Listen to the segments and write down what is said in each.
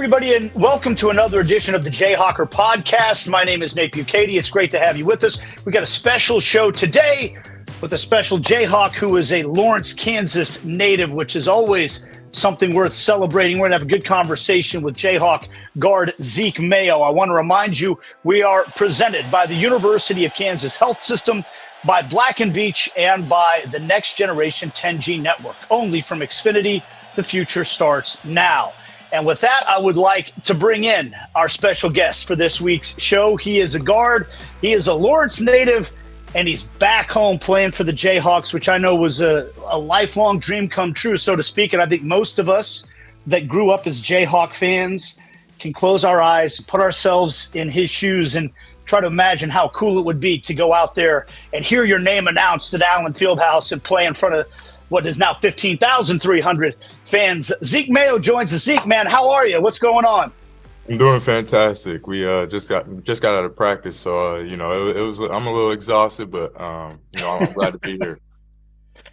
everybody, and welcome to another edition of the Jayhawker podcast. My name is Nate Bukaty. It's great to have you with us. We got a special show today with a special Jayhawk who is a Lawrence, Kansas native, which is always something worth celebrating. We're going to have a good conversation with Jayhawk guard Zeke Mayo. I want to remind you, we are presented by the University of Kansas Health System, by Black & Veatch, and by the Next Generation 10G Network. Only from Xfinity, the future starts now. And with that, I would like to bring in our special guest for this week's show. He is a guard. He is a Lawrence native, and he's back home playing for the Jayhawks, which I know was a lifelong dream come true, so to speak. And I think most of us that grew up as Jayhawk fans can close our eyes, put ourselves in his shoes, and try to imagine how cool it would be to go out there and hear your name announced at Allen Fieldhouse and play in front of what is now 15,300 fans. Zeke Mayo joins us. Zeke, man, how are you? What's going on? I'm doing fantastic. We just got out of practice, so it was. I'm a little exhausted, but I'm glad to be here.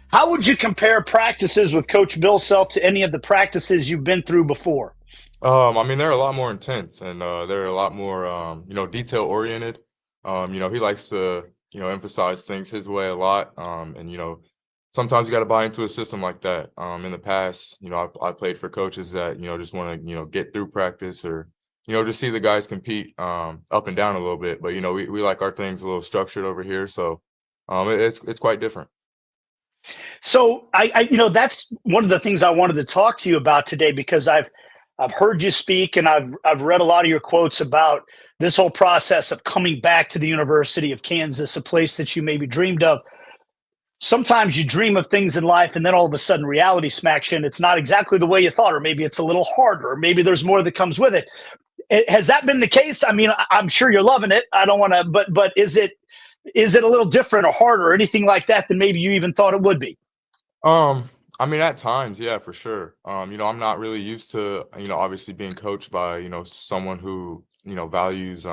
How would you compare practices with Coach Bill Self to any of the practices you've been through before? They're a lot more intense, and they're a lot more detail oriented. He likes to emphasize things his way a lot, sometimes you got to buy into a system like that. In the past, I've played for coaches that, just want to, get through practice or, just see the guys compete up and down a little bit. But, we like our things a little structured over here. So it's quite different. So I that's one of the things I wanted to talk to you about today, because I've heard you speak and I've read a lot of your quotes about this whole process of coming back to the University of Kansas, a place that you maybe dreamed of. Sometimes you dream of things in life and then all of a sudden reality smacks you and it's not exactly the way you thought, or maybe it's a little harder, or maybe there's more that comes with it. Has that been the case? I mean, I'm sure you're loving it. I don't want to, but is it a little different or harder or anything like that than maybe you even thought it would be? At times, yeah, for sure. I'm not really used to, obviously being coached by, someone who, values,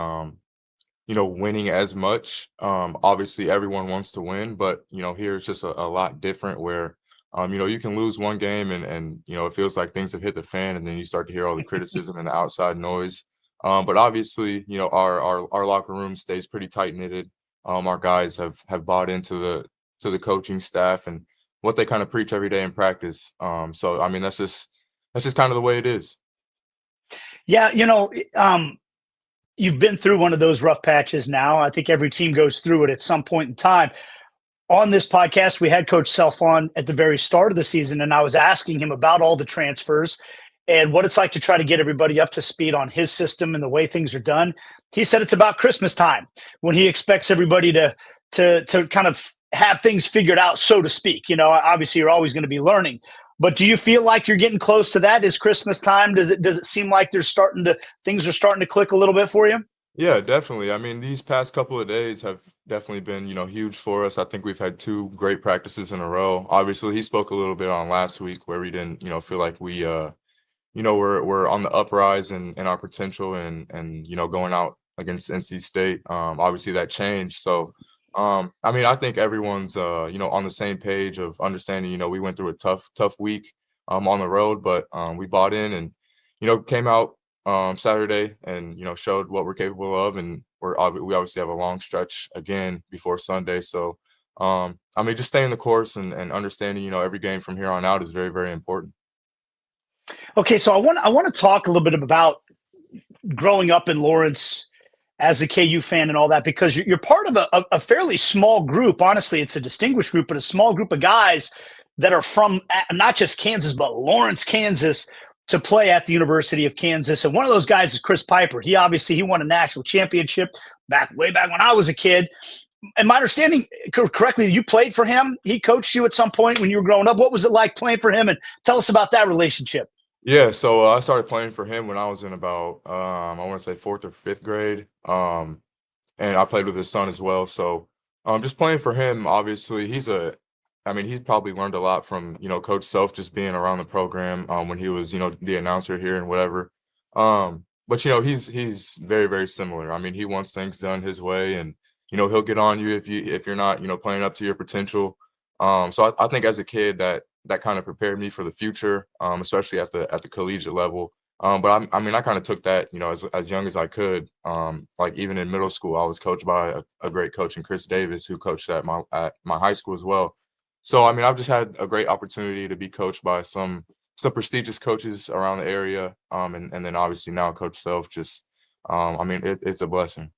winning as much. Obviously everyone wants to win, but here it's just a lot different where you can lose one game and it feels like things have hit the fan, and then you start to hear all the criticism and the outside noise. But obviously, our locker room stays pretty tight knitted. Our guys have bought into the coaching staff and what they kind of preach every day in practice. That's just kind of the way it is. Yeah, you've been through one of those rough patches now. I think every team goes through it at some point in time. On this podcast, we had Coach Self on at the very start of the season, and I was asking him about all the transfers and what it's like to try to get everybody up to speed on his system and the way things are done. He said it's about Christmas time when he expects everybody to kind of have things figured out, so to speak. Obviously you're always going to be learning. But do you feel like you're getting close to that? Is Christmas time? Does it seem like things are starting to click a little bit for you? Yeah, definitely. These past couple of days have definitely been, huge for us. I think we've had 2 great practices in a row. Obviously, he spoke a little bit on last week where we didn't, feel like we, we're on the uprise in our potential and going out against NC State. Obviously, that changed. So, I think everyone's, on the same page of understanding, we went through a tough week on the road, but we bought in and, came out Saturday and, showed what we're capable of. And we obviously have a long stretch again before Sunday. So, just staying the course and understanding, every game from here on out is very, very important. Okay, so I want to talk a little bit about growing up in Lawrence as a KU fan and all that, because you're part of a fairly small group. Honestly, it's a distinguished group, but a small group of guys that are from not just Kansas, but Lawrence, Kansas, to play at the University of Kansas. And one of those guys is Chris Piper. He won a national championship way back when I was a kid. Am I understanding correctly, you played for him? He coached you at some point when you were growing up. What was it like playing for him? And tell us about that relationship. Yeah, so I started playing for him when I was in about, I want to say 4th or 5th grade. And I played with his son as well. So just playing for him, obviously, he probably learned a lot from, Coach Self just being around the program when he was, the announcer here and whatever. But, he's very, very similar. He wants things done his way and, he'll get on you if you're not, playing up to your potential. So I think as a kid that kind of prepared me for the future, especially at the collegiate level. But I mean, I kind of took that, as young as I could. Like even in middle school, I was coached by a great coach in Chris Davis, who coached at my high school as well. So I mean, I've just had a great opportunity to be coached by some prestigious coaches around the area. And then obviously now Coach Self just, I mean, it's a blessing.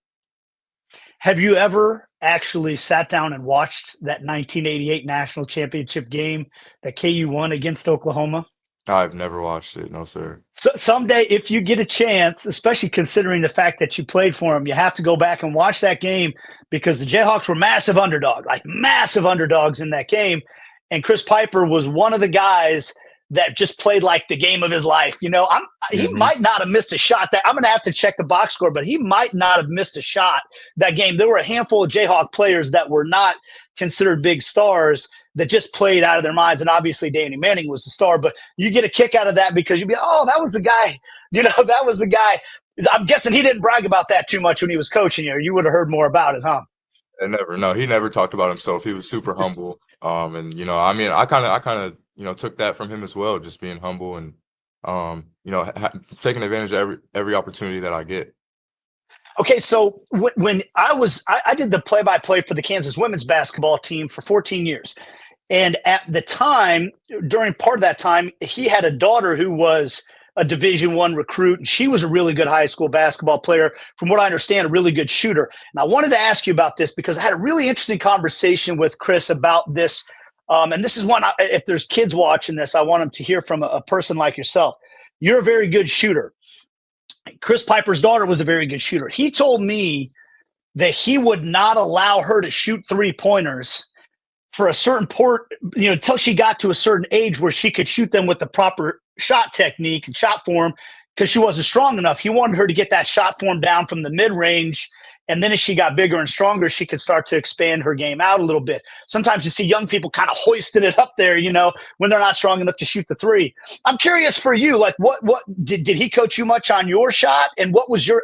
Have you ever actually sat down and watched that 1988 national championship game that KU won against Oklahoma? I've never watched it, no sir. So someday, if you get a chance, especially considering the fact that you played for them, you have to go back and watch that game because the Jayhawks were massive underdogs in that game. And Chris Piper was one of the guys that just played like the game of his life. He Hmm. might not have missed a shot. That I'm going to have to check the box score, but he might not have missed a shot that game. There were a handful of Jayhawk players that were not considered big stars that just played out of their minds. And obviously Danny Manning was the star, but you get a kick out of that because you'd be, oh, that was the guy. That was the guy. I'm guessing he didn't brag about that too much when he was coaching you. You would have heard more about it, huh? No, he never talked about himself. He was super humble. And I mean, I kind of, took that from him as well, just being humble and, taking advantage of every opportunity that I get. Okay, so when I did the play-by-play for the Kansas women's basketball team for 14 years. And at the time, during part of that time, he had a daughter who was a Division I recruit, and she was a really good high school basketball player. From what I understand, a really good shooter. And I wanted to ask you about this because I had a really interesting conversation with Chris about this. And this is one, if there's kids watching this, I want them to hear from a person like yourself. You're a very good shooter. Chris Piper's daughter was a very good shooter. He told me that he would not allow her to shoot 3-pointers for a certain port, until she got to a certain age where she could shoot them with the proper shot technique and shot form because she wasn't strong enough. He wanted her to get that shot form down from the mid range. And then as she got bigger and stronger, she could start to expand her game out a little bit. Sometimes you see young people kind of hoisting it up there, when they're not strong enough to shoot the three. I'm curious for you, like what did he coach you much on your shot? And what was your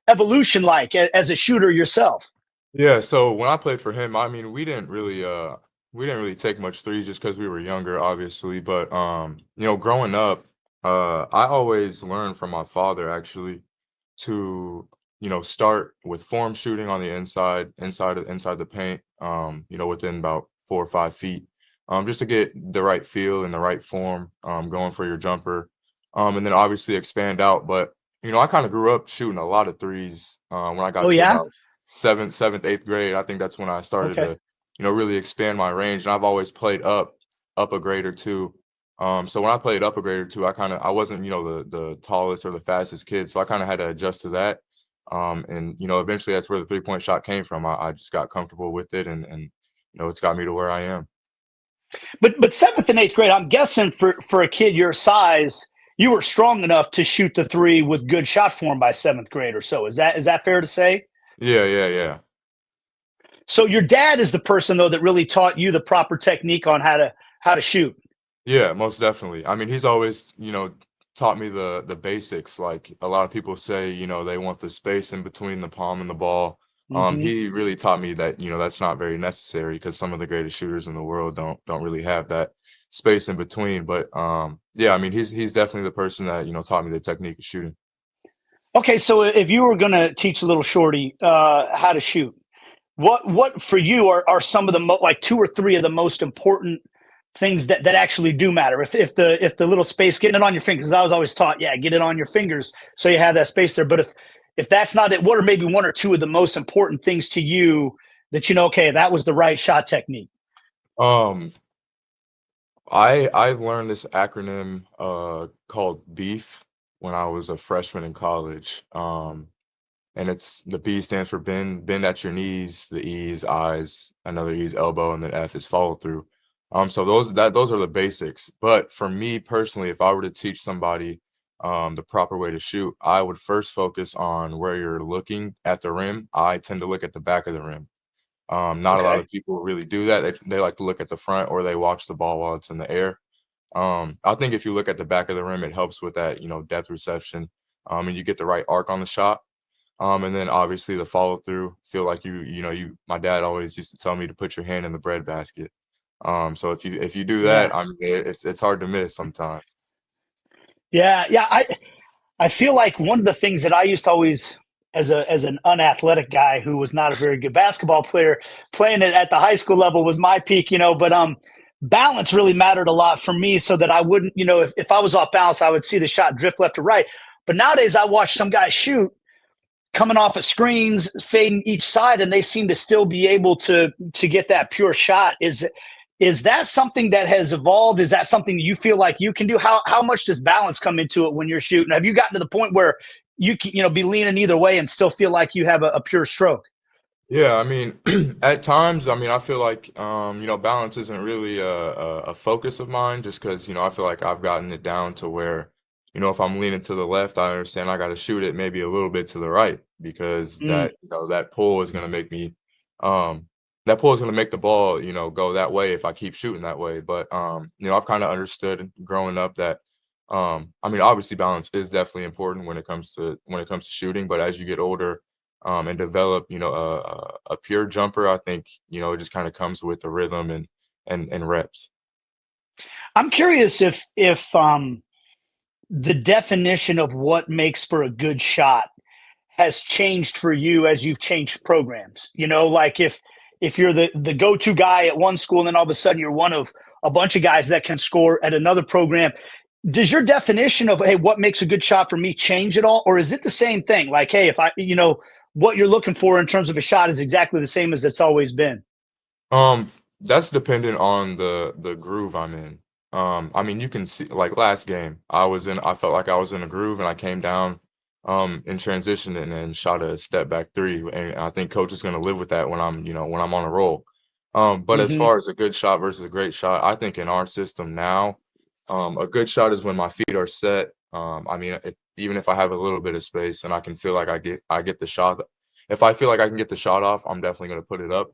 evolution like as a shooter yourself? Yeah, so when I played for him, I mean, we didn't really take much threes just because we were younger, obviously. But growing up, I always learned from my father actually to, start with form shooting on the inside the paint, within about 4 or 5 feet, just to get the right feel and the right form, going for your jumper, and then obviously expand out. But I kind of grew up shooting a lot of threes, when I Oh got to yeah. about seventh, eighth grade. I think that's when I started Okay. to, really expand my range. And I've always played up a grade or two. So when I played up a grade or two, I wasn't, the tallest or the fastest kid. So I kind of had to adjust to that. And eventually that's where the 3-point shot came from. I just got comfortable with it and it's got me to where I am. But seventh and eighth grade, I'm guessing for a kid your size, you were strong enough to shoot the three with good shot form by seventh grade or so. Is that fair to say? Yeah, yeah, yeah. So your dad is the person though that really taught you the proper technique on how to shoot. Yeah, most definitely. I mean, he's always, taught me the basics. Like a lot of people say, they want the space in between the palm and the ball. Hmm. He really taught me that, that's not very necessary because some of the greatest shooters in the world don't really have that space in between. But yeah, I mean, he's definitely the person that, taught me the technique of shooting. Okay, so if you were going to teach a little shorty how to shoot, what for you are some of the like two or three of the most important things that actually do matter? If the little space, getting it on your fingers, I was always taught, yeah, get it on your fingers so you have that space there. But if that's not it, what are maybe one or two of the most important things to you that okay, that was the right shot technique? Um, I learned this acronym called BEEF when I was a freshman in college. And it's the B stands for bend at your knees, the E is eyes, another E is elbow, and then F is follow through. So those are the basics. But for me personally, if I were to teach somebody the proper way to shoot, I would first focus on where you're looking at the rim. I tend to look at the back of the rim. Not a lot Okay. of people really do that. They like to look at the front or they watch the ball while it's in the air. I think if you look at the back of the rim, it helps with that, depth reception. And you get the right arc on the shot. And then obviously the follow through, feel like my dad always used to tell me to put your hand in the bread basket. So if you do Yeah. that, I mean it's hard to miss sometimes. Yeah, yeah. I feel like one of the things that I used to always, as an unathletic guy who was not a very good basketball player, playing it at the high school level was my peak, But balance really mattered a lot for me, so that I wouldn't, if I was off balance, I would see the shot drift left or right. But nowadays, I watch some guys shoot coming off of screens, fading each side, and they seem to still be able to get that pure shot. Is that something that has evolved? Is that something you feel like you can do? How much does balance come into it when you're shooting? Have you gotten to the point where you can, be leaning either way and still feel like you have a pure stroke? Yeah, I mean, at times, I mean, I feel like, balance isn't really a focus of mine just because, I feel like I've gotten it down to where, if I'm leaning to the left, I understand I got to shoot it maybe a little bit to the right because Mm. that pull is going to make me, um, that pull is going to make the ball, go that way if I keep shooting that way. But, I've kind of understood growing up that, I mean, obviously balance is definitely important when it comes to shooting, but as you get older, and develop, a pure jumper, I think, it just kind of comes with the rhythm and reps. I'm curious if the definition of what makes for a good shot has changed for you as you've changed programs. Like if you're the go-to guy at one school and then all of a sudden you're one of a bunch of guys that can score at another program. Does your definition of, hey, what makes a good shot for me change at all? Or is it the same thing? Like, hey, if what you're looking for in terms of a shot is exactly the same as it's always been. Um, that's dependent on the groove I'm in. I mean, you can see like last game, I felt like I was in a groove and I came down in transition and then shot a step back three. And I think coach is gonna live with that when I'm on a roll. But as Hmm. far as a good shot versus a great shot, I think in our system now, a good shot is when my feet are set. I mean, even if I have a little bit of space and I can feel like I get the shot. If I feel like I can get the shot off, I'm definitely gonna put it up.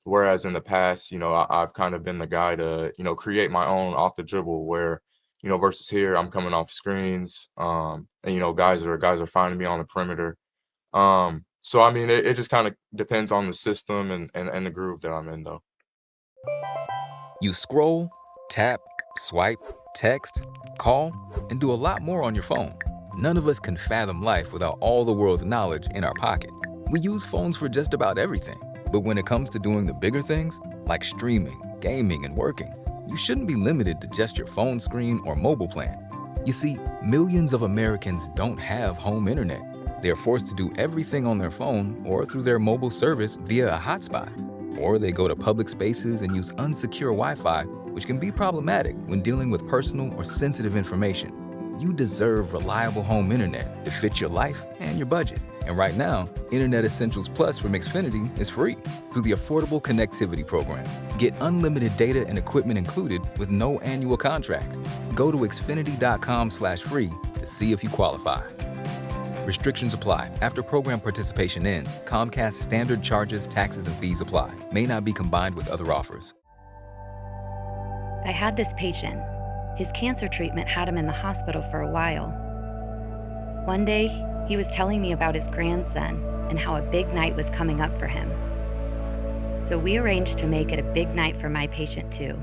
Whereas in the past, I've kind of been the guy to, create my own off the dribble where, versus here, I'm coming off screens, and guys are finding me on the perimeter. So I mean, it just kind of depends on the system and the groove that I'm in, though. You scroll, tap, swipe, text, call, and do a lot more on your phone. None of us can fathom life without all the world's knowledge in our pocket. We use phones for just about everything. But when it comes to doing the bigger things, like streaming, gaming, and working, you shouldn't be limited to just your phone screen or mobile plan. You see, millions of Americans don't have home internet. They're forced to do everything on their phone or through their mobile service via a hotspot. Or they go to public spaces and use unsecure Wi-Fi, which can be problematic when dealing with personal or sensitive information. You deserve reliable home internet that fits your life and your budget. And right now, Internet Essentials Plus from Xfinity is free through the Affordable Connectivity Program. Get unlimited data and equipment included with no annual contract. Go to xfinity.com/free to see if you qualify. Restrictions apply. After program participation ends, Comcast standard charges, taxes, and fees apply. May not be combined with other offers. I had this patient. His cancer treatment had him in the hospital for a while. One day, he was telling me about his grandson and how a big night was coming up for him. So we arranged to make it a big night for my patient too.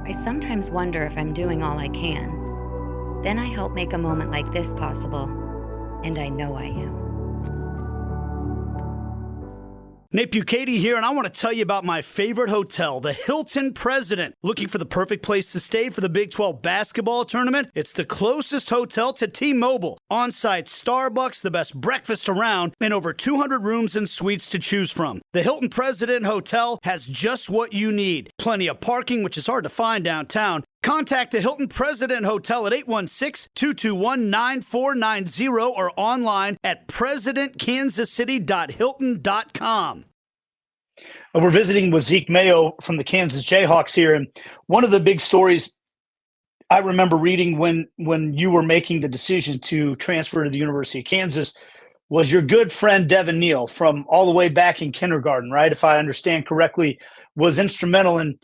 I sometimes wonder if I'm doing all I can. Then I help make a moment like this possible, and I know I am. Nate Bukaty here, and I want to tell you about my favorite hotel, the Hilton President. Looking for the perfect place to stay for the Big 12 basketball tournament? It's the closest hotel to T-Mobile. On-site Starbucks, the best breakfast around, and over 200 rooms and suites to choose from. The Hilton President Hotel has just what you need. Plenty of parking, which is hard to find downtown. Contact the Hilton President Hotel at 816-221-9490 or online at presidentkansascity.hilton.com. We're visiting with Zeke Mayo from the Kansas Jayhawks here. And one of the big stories I remember reading when you were making the decision to transfer to the University of Kansas was your good friend Devin Neal from all the way back in kindergarten, right? If I understand correctly, was instrumental in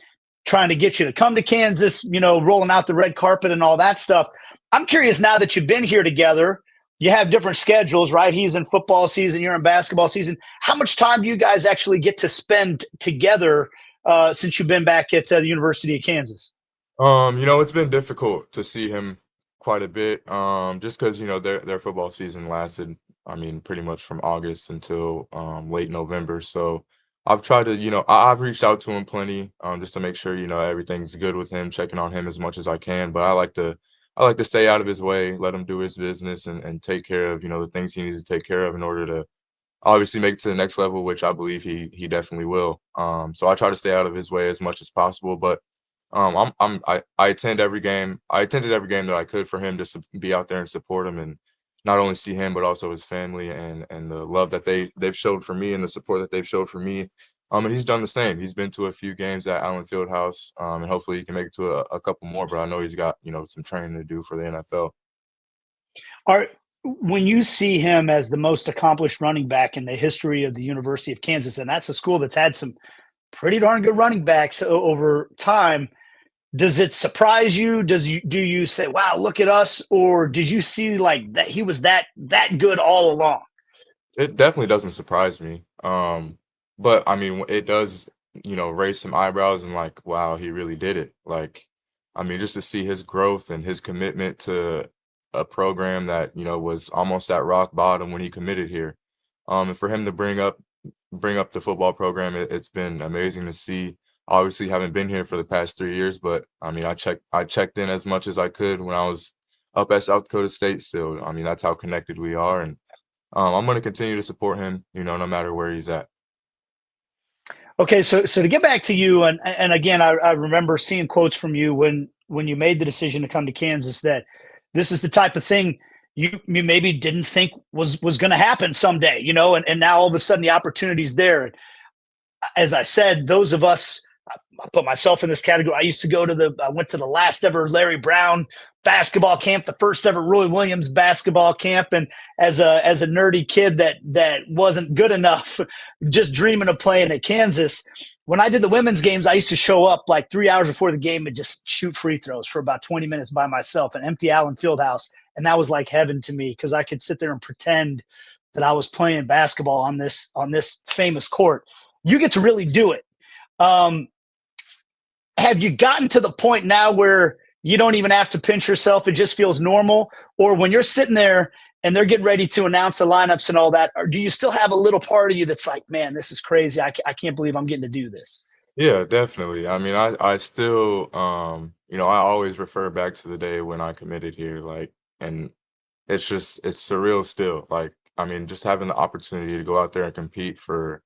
trying to get you to come to Kansas, rolling out the red carpet and all that stuff. I'm curious now that you've been here together, you have different schedules, right? He's in football season, you're in basketball season. How much time do you guys actually get to spend together since you've been back at the University of Kansas? It's been difficult to see him quite a bit, just because their football season lasted, I mean, pretty much from August until late November. So I've tried to, I've reached out to him plenty, just to make sure everything's good with him, checking on him as much as I can. But I like to stay out of his way, let him do his business, and take care of the things he needs to take care of in order to obviously make it to the next level, which I believe he definitely will. So I try to stay out of his way as much as possible, but I attend every game. I attended every game that I could for him, just to be out there and support him, and not only see him but also his family, and the love that they've showed for me and the support that they've showed for me. And he's done the same. He's been to a few games at Allen Fieldhouse, and hopefully he can make it to a couple more. But I know he's got some training to do for the NFL. Are When you see him as the most accomplished running back in the history of the University of Kansas, and that's a school that's had some pretty darn good running backs over time, does it surprise you? Do you say, "Wow, look at us," or did you see like that he was that good all along? It definitely doesn't surprise me. But I mean, it does, raise some eyebrows and like, wow, he really did it. Like, I mean, just to see his growth and his commitment to a program that, was almost at rock bottom when he committed here. And for him to bring up the football program, it's been amazing to see. Obviously, haven't been here for the past 3 years, but I mean, I checked in as much as I could when I was up at South Dakota State still. I mean, that's how connected we are, and I'm going to continue to support him, no matter where he's at. Okay, so to get back to you, and again, I remember seeing quotes from you when you made the decision to come to Kansas that this is the type of thing you maybe didn't think was going to happen someday, and now all of a sudden the opportunity's there. As I said, those of us, I put myself in this category. I went to the last ever Larry Brown basketball camp, the first ever Roy Williams basketball camp. And as a nerdy kid that wasn't good enough, just dreaming of playing at Kansas, when I did the women's games, I used to show up like 3 hours before the game and just shoot free throws for about 20 minutes by myself, an empty Allen Fieldhouse. And that was like heaven to me because I could sit there and pretend that I was playing basketball on this famous court. You get to really do it. Have you gotten to the point now where you don't even have to pinch yourself? It just feels normal? Or when you're sitting there and they're getting ready to announce the lineups and all that, or do you still have a little part of you that's like, man, this is crazy. I can't believe I'm getting to do this. Yeah, definitely. I mean, I still, I always refer back to the day when I committed here, like, and it's surreal still. Like, I mean, just having the opportunity to go out there and compete for,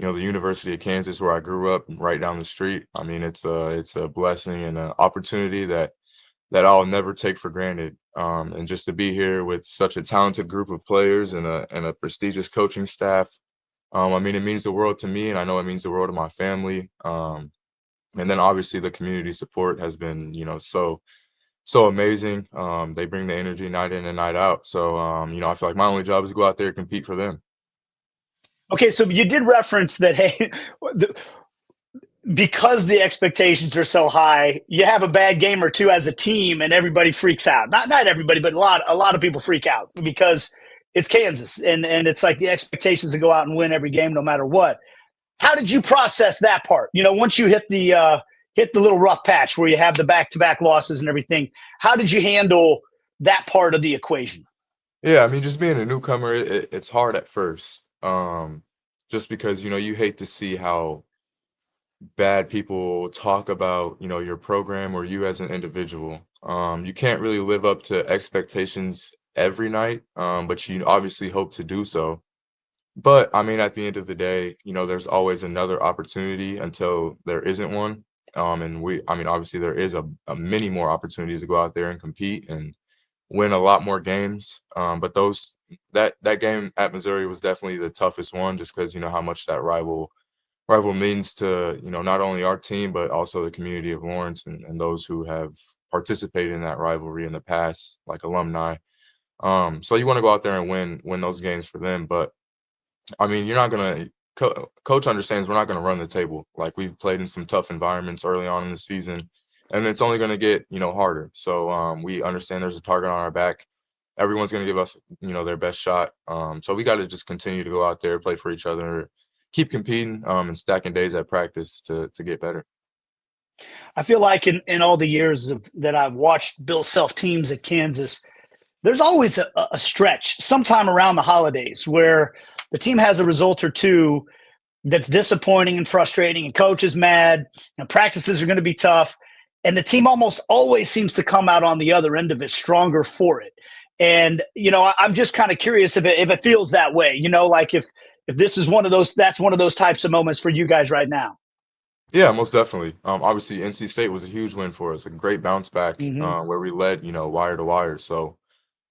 the University of Kansas where I grew up right down the street. I mean, it's a blessing and an opportunity that I'll never take for granted. And just to be here with such a talented group of players and a prestigious coaching staff. I mean, it means the world to me, and I know it means the world to my family. And then obviously the community support has been, so amazing. They bring the energy night in and night out. So, I feel like my only job is to go out there and compete for them. Okay, so you did reference that, hey, because the expectations are so high, you have a bad game or two as a team and everybody freaks out. Not everybody, but a lot of people freak out because it's Kansas and it's like the expectations to go out and win every game no matter what. How did you process that part? Once you hit the little rough patch where you have the back-to-back losses and everything, how did you handle that part of the equation? Yeah, I mean, just being a newcomer, it's hard at first. Just because, you hate to see how bad people talk about, your program or you as an individual. You can't really live up to expectations every night, but you obviously hope to do so. But I mean, at the end of the day, there's always another opportunity until there isn't one. I mean, obviously there is a many more opportunities to go out there and compete and win a lot more games. But that game at Missouri was definitely the toughest one, just because how much that rival means to not only our team but also the community of Lawrence and those who have participated in that rivalry in the past, like alumni. So you want to go out there and win those games for them. But I mean, you're not gonna. Coach understands we're not gonna run the table. Like, we've played in some tough environments early on in the season, and it's only gonna get harder. So we understand there's a target on our back. Everyone's gonna give us their best shot. So we got to just continue to go out there, play for each other, keep competing, and stacking days at practice to get better. I feel like in all the years that I've watched Bill Self teams at Kansas, there's always a stretch sometime around the holidays where the team has a result or two that's disappointing and frustrating, and coach is mad, and practices are going to be tough. And the team almost always seems to come out on the other end of it stronger for it. And, I'm just kind of curious if it feels that way, like if this is one of those, that's one of those types of moments for you guys right now. Yeah, most definitely. Obviously, NC State was a huge win for us, a great bounce back Mm-hmm. where we led, wire to wire. So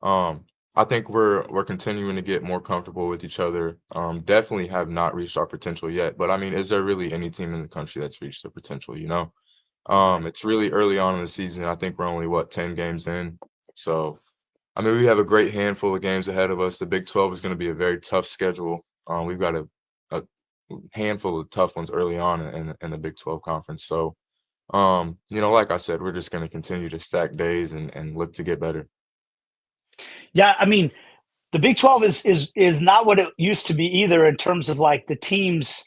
um, I think we're continuing to get more comfortable with each other. Definitely have not reached our potential yet, but I mean, is there really any team in the country that's reached their potential? It's really early on in the season. I think we're only 10 games in. So I mean, we have a great handful of games ahead of us. The Big 12 is going to be a very tough schedule. We've got a handful of tough ones early on in the Big 12 conference. So, like I said, we're just going to continue to stack days and look to get better. Yeah, I mean, the Big 12 is not what it used to be either in terms of like the teams.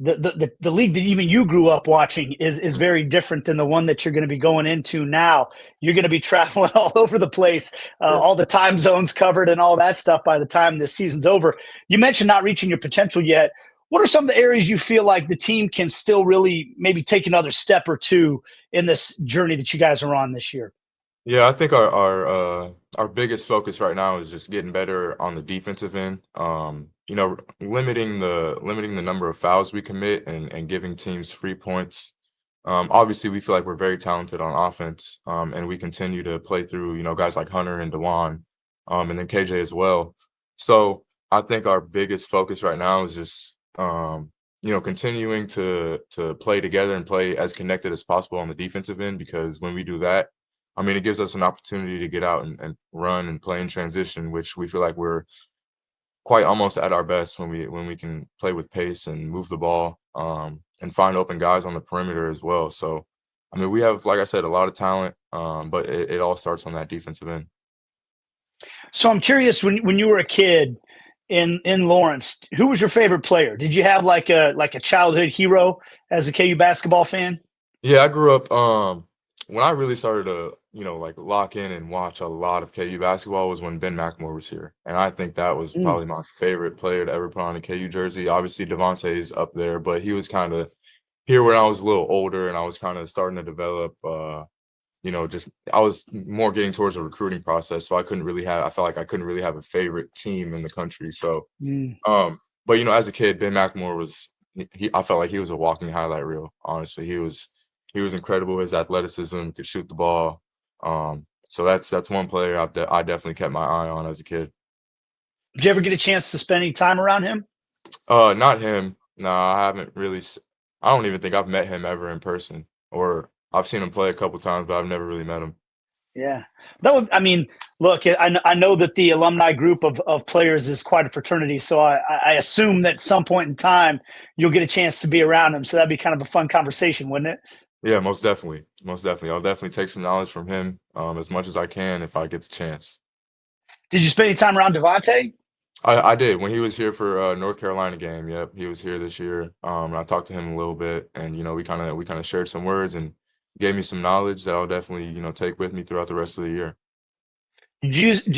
The league that even you grew up watching is very different than the one that you're going to be going into now. You're going to be traveling all over the place, all the time zones covered and all that stuff by the time this season's over. You mentioned not reaching your potential yet. What are some of the areas you feel like the team can still really maybe take another step or two in this journey that you guys are on this year? Yeah, I think our biggest focus right now is just getting better on the defensive end. Limiting the number of fouls we commit and giving teams free points. Obviously, we feel like we're very talented on offense, and we continue to play through guys like Hunter and Dewan, and then KJ as well. So I think our biggest focus right now is just continuing to play together and play as connected as possible on the defensive end, because when we do that, I mean, it gives us an opportunity to get out and run and play in transition, which we feel like we're quite almost at our best when we can play with pace and move the ball, and find open guys on the perimeter as well. So, I mean, we have, like I said, a lot of talent, but it all starts on that defensive end. So I'm curious, when you were a kid in Lawrence, who was your favorite player? Did you have like a childhood hero as a KU basketball fan? Yeah, I grew up when I really started to lock in and watch a lot of KU basketball was when Ben McLemore was here, and I think that was Mm. probably my favorite player to ever put on a KU jersey. Obviously, Devontae's up there, but he was kind of here when I was a little older and I was kind of starting to develop. Just I was more getting towards the recruiting process, so I felt like I couldn't really have a favorite team in the country. So, Mm. but as a kid, Ben McLemore was I felt like he was a walking highlight reel. Honestly, he was incredible. His athleticism, could shoot the ball. So that's one player I definitely kept my eye on as a kid. Did you ever get a chance to spend any time around him? Not him. No, I haven't really. I don't even think I've met him ever in person, or I've seen him play a couple times, but I've never really met him. Yeah. I mean, look, I know that the alumni group of players is quite a fraternity, so I assume that at some point in time you'll get a chance to be around him. So that'd be kind of a fun conversation, wouldn't it? Yeah, most definitely. Most definitely. I'll definitely take some knowledge from him, as much as I can if I get the chance. Did you spend any time around Devontae? I did when he was here for North Carolina game. Yep, he was here this year. And I talked to him a little bit, and we kind of shared some words and gave me some knowledge that I'll definitely take with me throughout the rest of the year. Do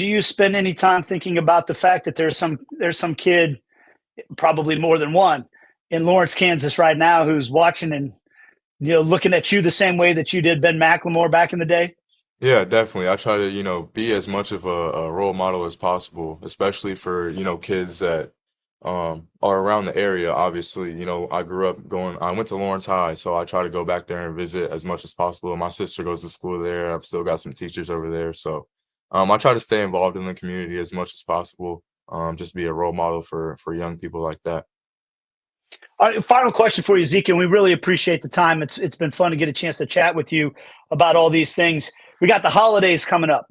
you spend any time thinking about the fact that there's some kid, probably more than one, in Lawrence, Kansas right now who's watching and looking at you the same way that you did Ben McLemore back in the day? Yeah, definitely. I try to be as much of a role model as possible, especially for kids that are around the area. Obviously, I went to Lawrence High, so I try to go back there and visit as much as possible. My sister goes to school there. I've still got some teachers over there, so I try to stay involved in the community as much as possible. Just be a role model for young people like that. All right, final question for you, Zeke, and we really appreciate the time. It's been fun to get a chance to chat with you about all these things. We got the holidays coming up.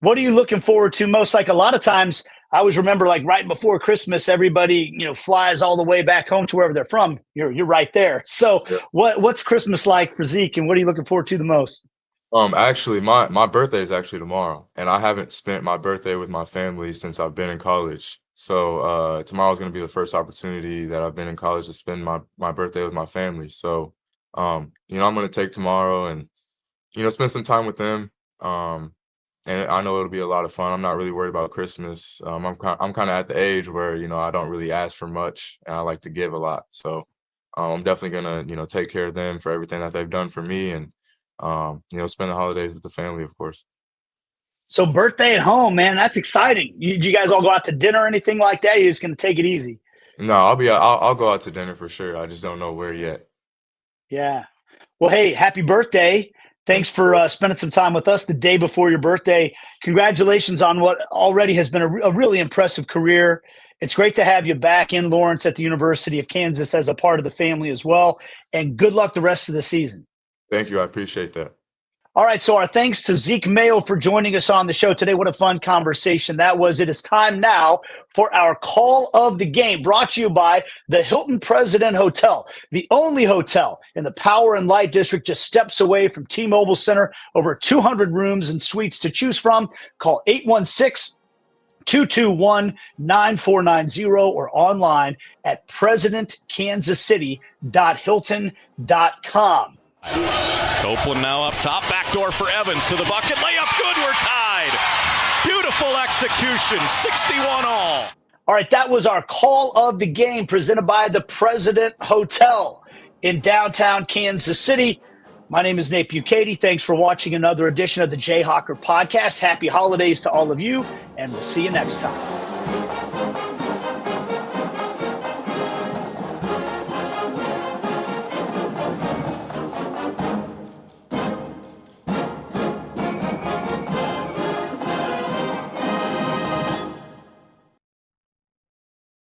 What are you looking forward to most? Like a lot of times, I always remember like right before Christmas, everybody flies all the way back home to wherever they're from. You're right there. So Yeah. what's Christmas like for Zeke, and what are you looking forward to the most? Actually, my birthday is actually tomorrow, and I haven't spent my birthday with my family since I've been in college. So tomorrow is going to be the first opportunity that I've been in college to spend my birthday with my family. So You know, I'm going to take tomorrow and, you know, spend some time with them. And I know it'll be a lot of fun. I'm not really worried about Christmas. I'm kind of at the age where, you know, I don't really ask for much and I like to give a lot. So I'm definitely going to, you know, take care of them for everything that they've done for me and, you know, spend the holidays with the family, of course. So birthday at home, man, that's exciting. You guys all go out to dinner or anything like that? You're just going to take it easy? No, I'll go out to dinner for sure. I just don't know where yet. Yeah. Well, hey, happy birthday. Thanks for spending some time with us the day before your birthday. Congratulations on what already has been a really impressive career. It's great to have you back in Lawrence at the University of Kansas as a part of the family as well. And good luck the rest of the season. Thank you. I appreciate that. All right, so our thanks to Zeke Mayo for joining us on the show today. What a fun conversation that was. It is time now for our call of the game, brought to you by the Hilton President Hotel, the only hotel in the Power and Light District, just steps away from T-Mobile Center. Over 200 rooms and suites to choose from. Call 816-221-9490 or online at presidentkansascity.hilton.com. Copeland now up top, backdoor for Evans to the bucket, layup good, we're tied. Beautiful execution, 61 all. All right, that was our call of the game presented by the President Hotel in downtown Kansas City. My name is Nate Bukaty. Thanks for watching another edition of the Jayhawker podcast. Happy holidays to all of you, and we'll see you next time.